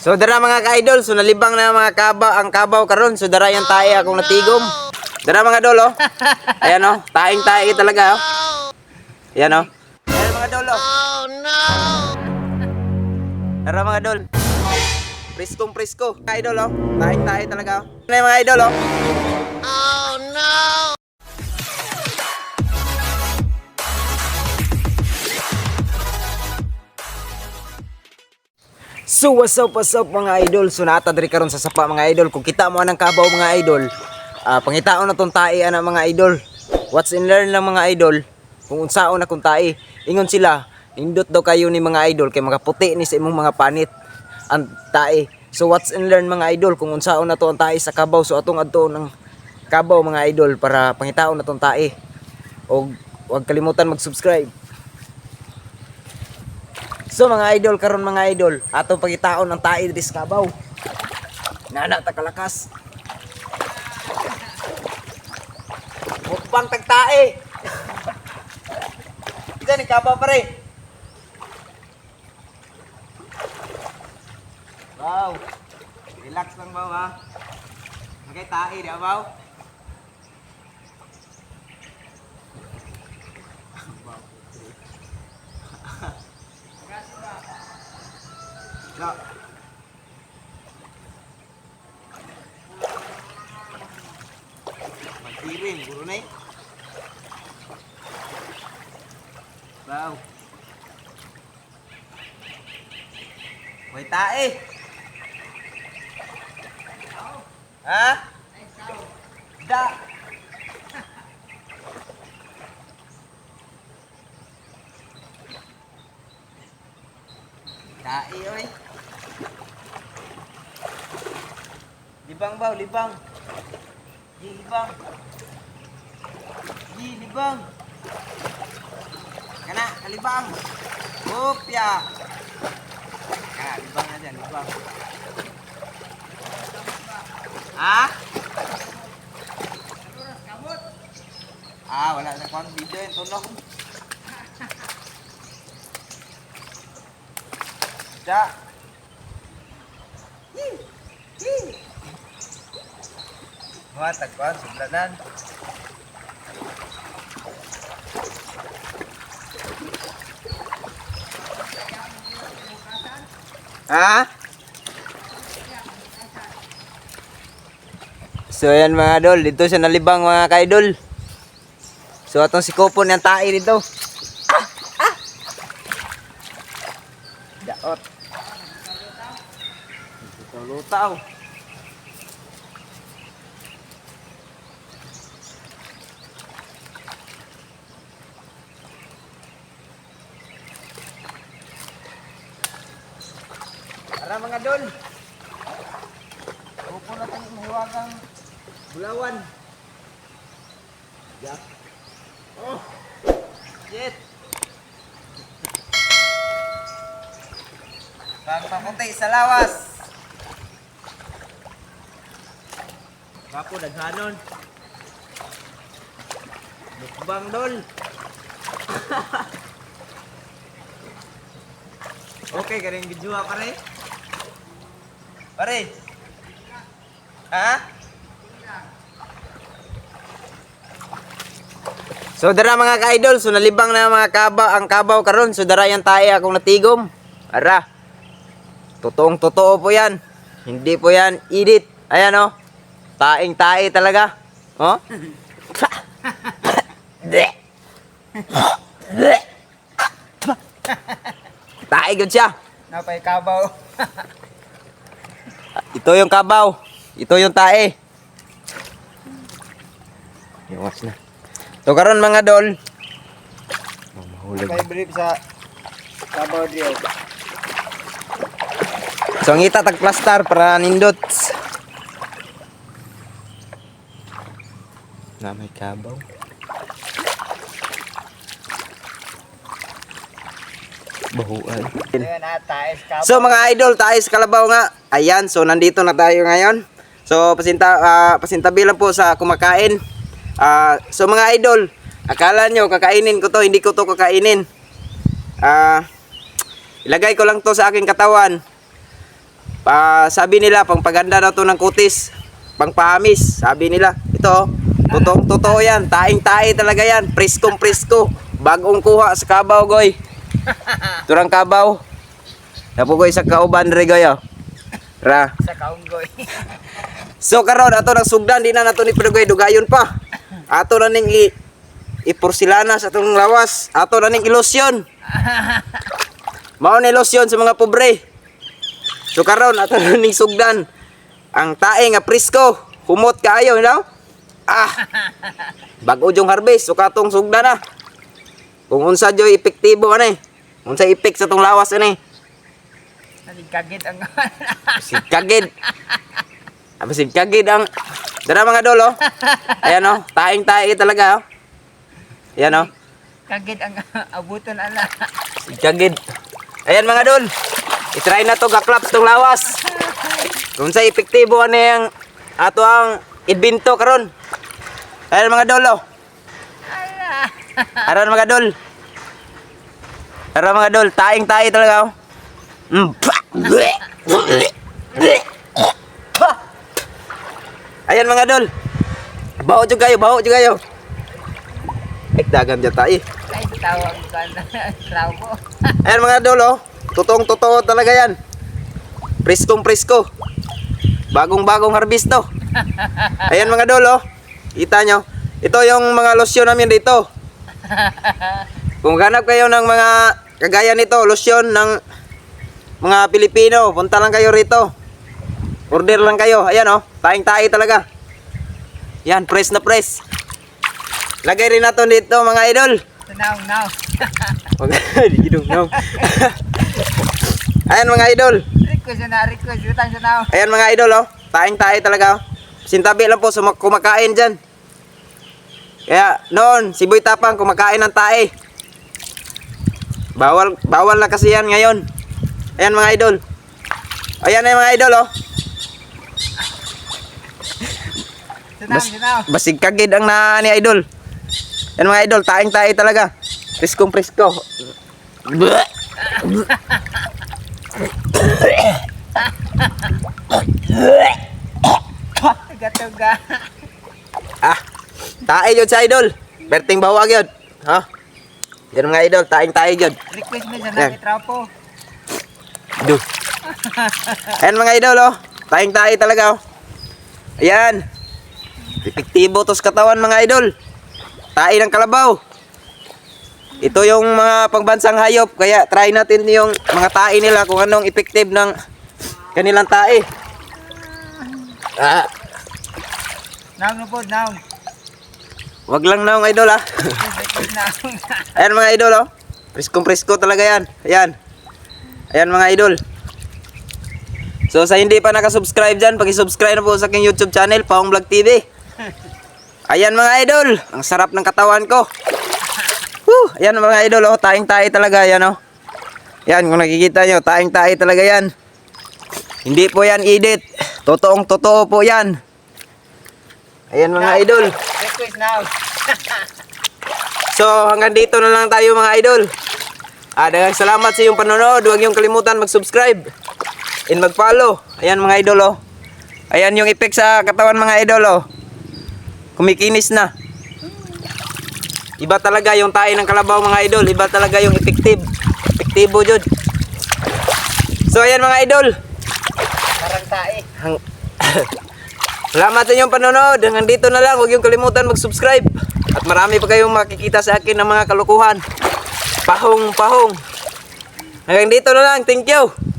So dara mga ka-idol, so nalibang na mga ang kabaw karon. So dara yan tae akong natigom. Dara mga idol oh. Ayan oh, taing tae talaga oh. Ayan oh. Ayan mga idol oh. Oh no. Dara mga idol. Priskong prisko, ka-idol oh. Taing tae talaga oh. Ayan mga idol oh. Oh no. So what's up mga idol? So naata diri karon sa sapa mga idol. Kung kita mo anang kabaw mga idol, pangitaon na tong tae ana mga idol. What's in learn lang mga idol. Kung unsaon na kung tae, ingon sila, nindot daw kayo ni mga idol kay makaputi ni sa imong mga panit ang tae. So what's in learn mga idol, kung unsaon na to ang tae sa kabaw. So atong adto ng kabaw mga idol para pangitaon na tong tae. Og huwag kalimutan mag-subscribe. So mga idol karon mga idol, atong pagitaon ng tae diri sa kabaw. Nana ta kalakas. Mukbang tag tae. Isa ni kabaw pare. Wow. Relax lang baw ha. Okay tae di baw. No. Magpiring, guru na eh. Wow. May tae. Ha? Da. Tae oy. Libang baw, libang. Libang. Libang. Kana, kalibang. Opya. Kana, libang aja, libang. Ah? Ah, wala na kung video yung tunog. Da. Mga tagpuan, sumlanan. Ha? So yan mga idol, dito siya nalibang mga ka-idol. So atong si Kopon yung tae dito. Daot. Ito lutaw. Para mga dol. Upo na tayo mahiwagang bulawan. Yeah. Oh. Shit. Pagpapunti sa lawas. Kapo daghanon. Mukbang dol. Okay, garing video pare. Pare. Ha? So dara mga ka-idol, so nalibang na mga ang kabaw karon. So dara yan tae akong natigom. Ara. Totoong totoo po yan. Hindi po yan edit. Ayan oh. Taing tae talaga. Oh? Tae gud siya. Napay kabaw. Ito yung kabaw. Ito yung tae. Iwas na. So karon mga dol. Mahulog. Napay brief sa kabaw drill. So ngita tag plaster para nindot. Na may kabaw. Bahuan. Ayan taes kabaw. So mga idol, tayo sa kalabaw nga. Ayan, so nandito na tayo ngayon. So pasintabi lang po sa kumakain. So mga idol, akala nyo kakainin ko to, hindi ko to kakainin. Ilagay ko lang to sa aking katawan. Sabi nila, pangpaganda na to ng kutis. Pangpahamis, sabi nila. Ito, totoo yan. Taing-tae talaga yan. Priskong-prisko. Bagong kuha sa kabaw, goy. Turang kabaw. Napo, goy, sa kauban, re, goy, oh. Ra. Sa kaunggoy. So, karon ato ng sugdan, di na nato ni Pinugoy, dugayon pa. Ato na ning ipursilana sa atong lawas. Ato na ning ilusyon. Mao ni ilusyon sa mga pobre. So karon ato na ning sugdan ang tae nga prisko, humot kaayo, you know? Bag-o jong harvest, so katong sugdan na. Kung unsa joy epektibo ani. Unsa epek sa tong lawas ani. Naligkagit ang Kagid. Apa si kagid ang dara mga dolo. Ayan oh, taing-tae talaga oh. Ayan oh. kagit ang abuton ala. Kagid. Ayan mga dol. I-try na to gaklaps tong lawas. Kung sa epektibo ano yung ato ang idbinto karon. Ayan mga dolo. Aran mga dol. Aran mga dol, taing-tae talaga oh. Ayan mga dol. Baho jud kayo. Dagan dyan tayo. Ay tawag ko na trapo. Ayan mga dol oh. Totoo talaga yan. Priskong-prisko. Bagong harvest to. Ayan mga dol oh. Kita nyo. Ito yung mga losyon namin dito. Kung hanap kayo ng mga kagaya nito, losyon ng mga Pilipino, punta lang kayo rito. Order lang kayo. Ayan oh. Taing-tae talaga. Yan, press na press. Lagay rin natin dito mga idol. Now. Ayan mga idol. Request utang sa now. Ayan mga idol oh. Taing-tae talaga oh. Sintabi lang po sa kumakain dyan. Kaya noon, si Boy Tapang kumakain ng tae. Bawal na kasi yan ngayon. Ayan mga idol. Ayan na mga idol oh. Now. Basig kagid ang ni idol. Ayan mga idol, taing-tae talaga. Priskong-prisko. Tuga. Tae yun sa idol. Berting bawag yun. Ha? Yan mga idol, taing-tae yun. Request mo sa Yan. namin trapo. Duh. Ayan mga idol oh. Taing-tae talaga oh. Ayan. Epektibo to sa katawan mga idol. Tae ng kalabaw. Ito yung mga pangbansang hayop. Kaya try natin yung mga tae nila kung anong effective ng kanilang tae. Now. Wag lang na idol ha. Request now. Ayan mga idol oh. Priskong-prisko talaga yan. Ayan mga idol. So sa hindi pa nakasubscribe dyan, paki-subscribe na po sa aking YouTube channel, Pahong Vlog TV. Ayan mga idol, ang sarap ng katawan ko. Ayan mga idol oh, taing-tae talaga yan oh. Yan kung nakikita nyo, taing-tae talaga yan. Hindi po yan edit. Totoo po yan. Ayan mga idol. Request now. So hanggang dito na lang tayo mga idol. Daghang salamat sa iyong panonood. Huwag niyong kalimutan mag-subscribe and mag-follow. Ayan mga idol oh. Ayan yung effect sa katawan mga idol oh. Kumikinis na. Iba talaga yung tae ng kalabaw mga idol. Iba talaga yung epektibo jud. So ayan mga idol. Parang tae. Salamat sa inyong panonood. Hanggang dito na lang. Huwag niyong kalimutan mag-subscribe. At marami pa kayong makikita sa akin ng mga kalukuhan. Pahong. Hanggang dito na lang. Thank you.